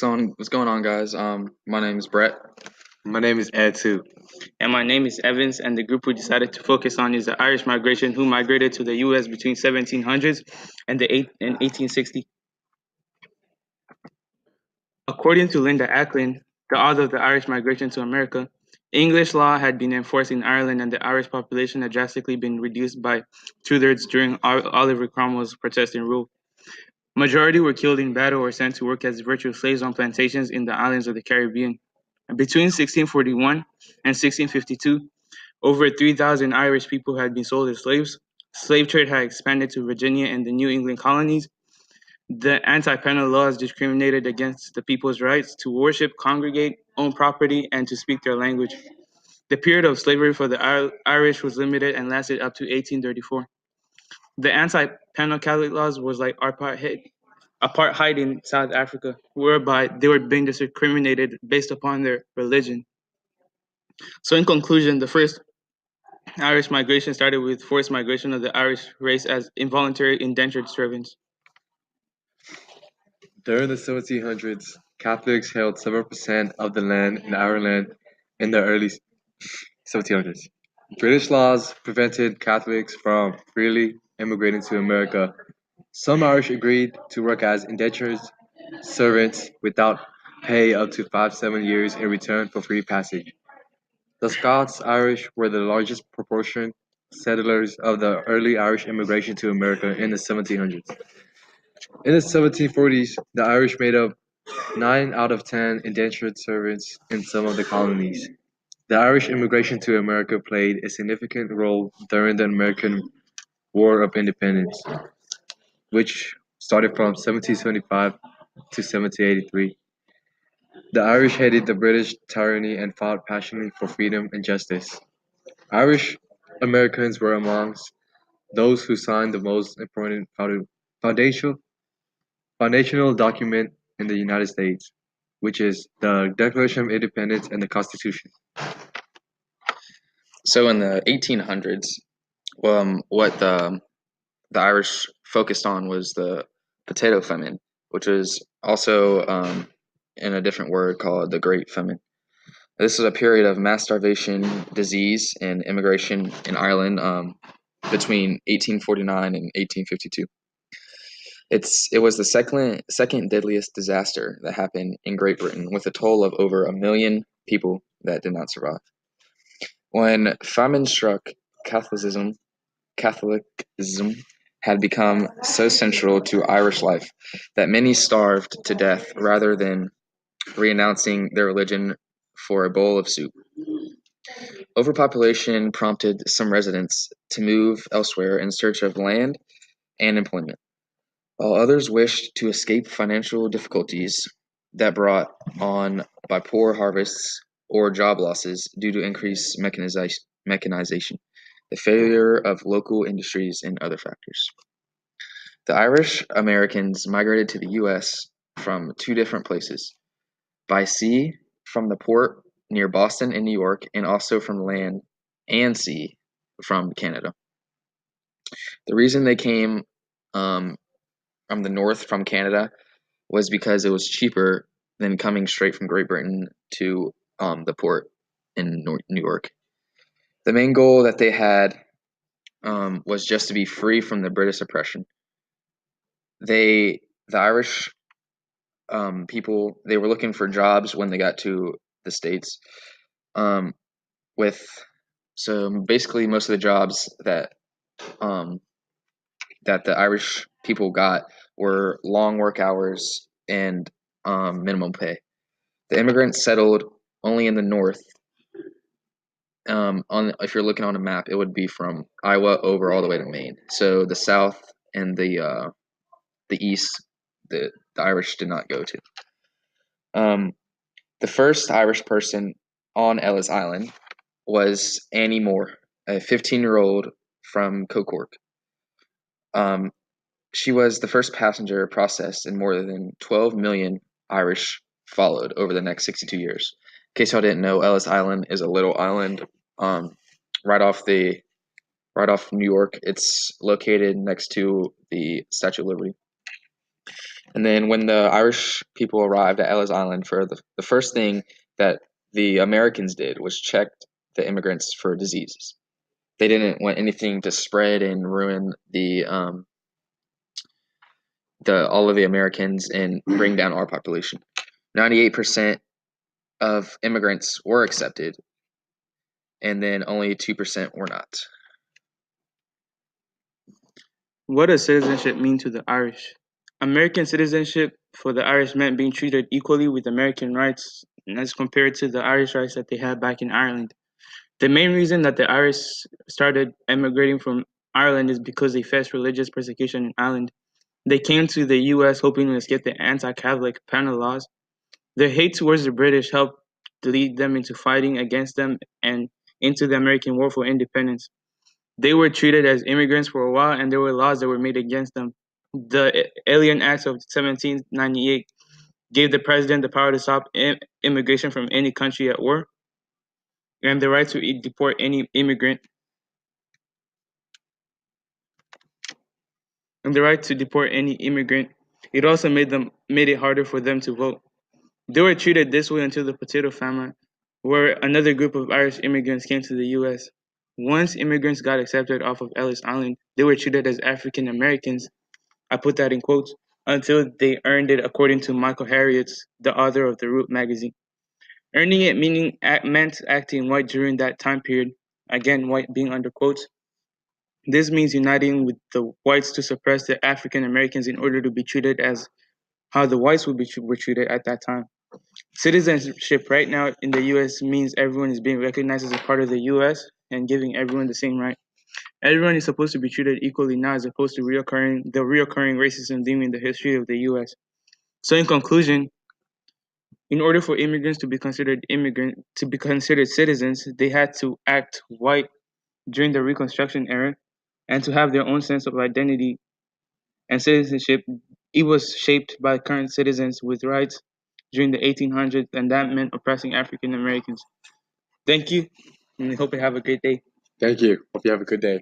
What's going on, guys? My name is Brett. My name is Ed too. And my name is Evans, and the group we decided to focus on is the Irish migration who migrated to the U.S. between 1700s and 1860. According to Linda Acklin, the author of the Irish migration to America, English law had been enforced in Ireland and the Irish population had drastically been reduced by two-thirds during Oliver Cromwell's protesting rule. Majority were killed in battle or sent to work as virtual slaves on plantations in the islands of the Caribbean. Between 1641 and 1652, over 3,000 Irish people had been sold as slaves. Slave trade had expanded to Virginia and the New England colonies. The anti-penal laws discriminated against the people's rights to worship, congregate, own property, and to speak their language. The period of slavery for the Irish was limited and lasted up to 1834. The anti-penal Catholic laws was like apartheid in South Africa, whereby they were being discriminated based upon their religion. So, in conclusion, the first Irish migration started with forced migration of the Irish race as involuntary indentured servants. During the 1700s, Catholics held 7% of the land in Ireland in the early 1700s. British laws prevented Catholics from freely immigrating to America. Some Irish agreed to work as indentured servants without pay up to 7 years in return for free passage. The Scots-Irish were the largest proportion settlers of the early Irish immigration to America in the 1700s. In the 1740s, the Irish made up 9 out of 10 indentured servants in some of the colonies. The Irish immigration to America played a significant role during the American War of Independence, which started from 1775 to 1783. The Irish hated the British tyranny and fought passionately for freedom and justice. Irish Americans were amongst those who signed the most important foundational foundational document in the United States, which is the Declaration of Independence and the Constitution. So in the 1800s, what the Irish focused on was the potato famine, which was also in a different word called the Great Famine. This was a period of mass starvation, disease, and immigration in Ireland between 1849 and 1852. It was the second deadliest disaster that happened in Great Britain, with a toll of over 1 million people that did not survive. When famine struck, Catholicism Catholicism had become so central to Irish life that many starved to death rather than renouncing their religion for a bowl of soup. Overpopulation prompted some residents to move elsewhere in search of land and employment, while others wished to escape financial difficulties that brought on by poor harvests or job losses due to increased mechanization, the failure of local industries, and other factors. The Irish Americans migrated to the U.S. from two different places: by sea from the port near Boston and New York, and also from land and sea from Canada. The reason they came um, from the north from Canada was because it was cheaper than coming straight from Great Britain to the port in New York. The main goal that they had was just to be free from the British oppression. The Irish people, they were looking for jobs when they got to the States. Um, with so basically most of the jobs um, that the Irish people got were long work hours and minimum pay. The immigrants settled only in the north. On if you're looking on a map, it would be from Iowa over all the way to Maine. So the south and the east, the Irish did not go to. Um, the first Irish person on Ellis Island was Annie Moore, a 15-year-old from Cocork. Um, she was the first passenger processed, and more than 12 million Irish followed over the next 62 years. In case y'all didn't know, Ellis Island is a little island um, right off right off New York. It's located next to the Statue of Liberty. And then when the Irish people arrived at Ellis Island, for the first thing that the Americans did was checked the immigrants for diseases. They didn't want anything to spread and ruin the all of the Americans and bring down our population. 98% of immigrants were accepted, and then only 2% were not. What does citizenship mean to the Irish? American citizenship for the Irish meant being treated equally with American rights as compared to the Irish rights that they had back in Ireland. The main reason that the Irish started emigrating from Ireland is because they faced religious persecution in Ireland. They came to the US hoping to escape the anti-Catholic penal laws. Their hate towards the British helped lead them into fighting against them and into the American War for Independence. They were treated as immigrants for a while, and there were laws that were made against them. The Alien Acts of 1798 gave the president the power to stop immigration from any country at war and the right to deport any immigrant and the right to deport any immigrant. It also made it harder for them to vote. They were treated this way until the potato famine, where another group of Irish immigrants came to the US. Once immigrants got accepted off of Ellis Island, they were treated as African Americans. I put that in quotes until they earned it, according to Michael Harriot's, the author of the Root magazine. Earning it meant acting white during that time period. Again, white being under quotes. This means uniting with the whites to suppress the African Americans in order to be treated as how the whites were treated at that time. Citizenship right now in the US means everyone is being recognized as a part of the US and giving everyone the same right. Everyone is supposed to be treated equally now as opposed to the reoccurring racism theme in the history of the US. So in conclusion, in order for immigrants to be considered citizens, they had to act white during the Reconstruction era and to have their own sense of identity and citizenship. It was shaped by current citizens with rights during the 1800s, and that meant oppressing African Americans. Thank you, and I hope you have a great day. Thank you. Hope you have a good day.